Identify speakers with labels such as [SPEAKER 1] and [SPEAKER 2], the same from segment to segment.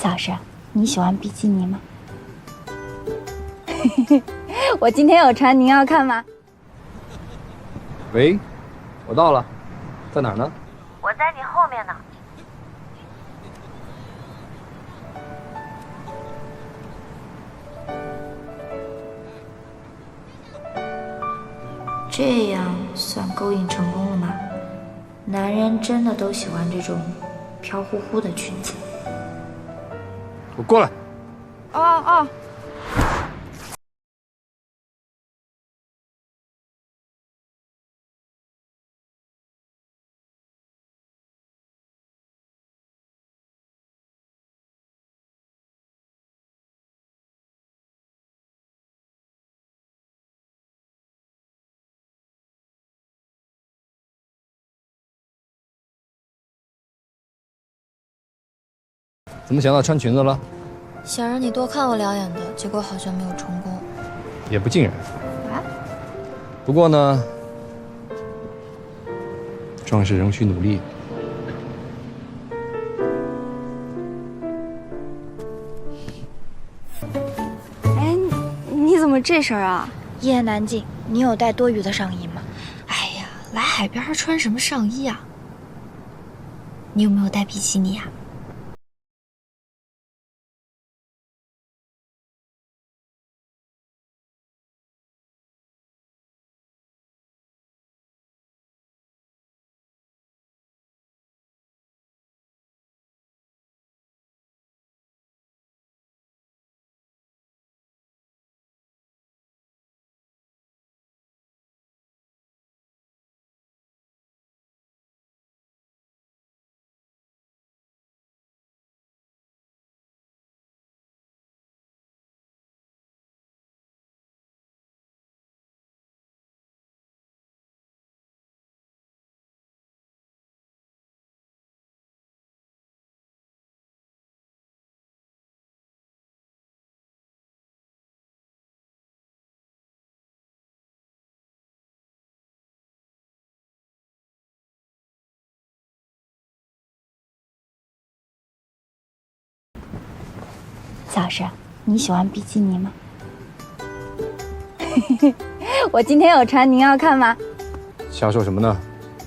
[SPEAKER 1] 小石，你喜欢比基尼吗？我今天有穿，您要看吗？
[SPEAKER 2] 喂，我到了，在哪儿呢？
[SPEAKER 3] 我在你后面呢。
[SPEAKER 1] 这样算勾引成功了吗？男人真的都喜欢这种飘忽忽的裙子。
[SPEAKER 2] 我过来。
[SPEAKER 1] 哦。
[SPEAKER 2] 怎么想到穿裙子了？
[SPEAKER 4] 想让你多看我2眼的，结果好像没有成功。
[SPEAKER 2] 也不尽然。
[SPEAKER 1] 啊？
[SPEAKER 2] 不过呢，壮士仍需努力。
[SPEAKER 1] 哎，你怎么这身啊？
[SPEAKER 4] 一言难尽，你有带多余的上衣吗？哎呀，来海边还穿什么上衣啊？你有没有带比基尼啊？
[SPEAKER 1] 小石，你喜欢比基尼吗？我今天有穿，您要看吗？
[SPEAKER 2] 瞎说什么呢？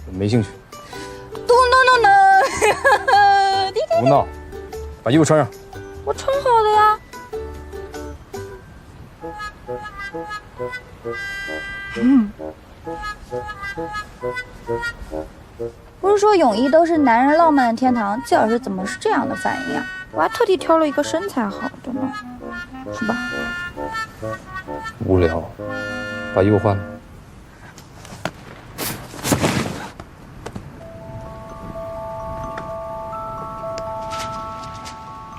[SPEAKER 2] 我没兴趣。
[SPEAKER 1] 咚咚咚咚！
[SPEAKER 2] 不闹，把衣服穿上。
[SPEAKER 1] 我穿好了呀。不是说泳衣都是男人浪漫的天堂，季老师怎么是这样的反应啊？我还特地挑了一个身材好的呢，是吧？
[SPEAKER 2] 无聊，把衣服换了。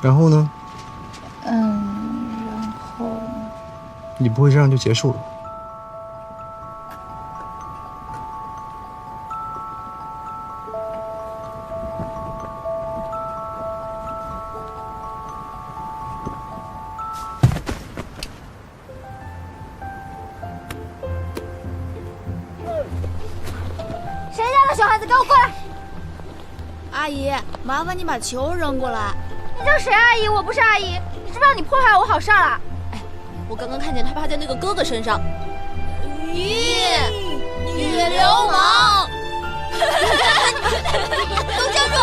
[SPEAKER 2] 然后呢？
[SPEAKER 1] 然后
[SPEAKER 2] 你不会这样就结束了？
[SPEAKER 1] 谁家的小孩子给我过来！
[SPEAKER 5] 阿姨，麻烦你把球扔过来。
[SPEAKER 1] 你叫谁阿姨？我不是阿姨，你知不知道你破坏我好事了？
[SPEAKER 5] 哎，我刚刚看见他趴在那个哥哥身上。咦，女流氓！
[SPEAKER 1] 都站住！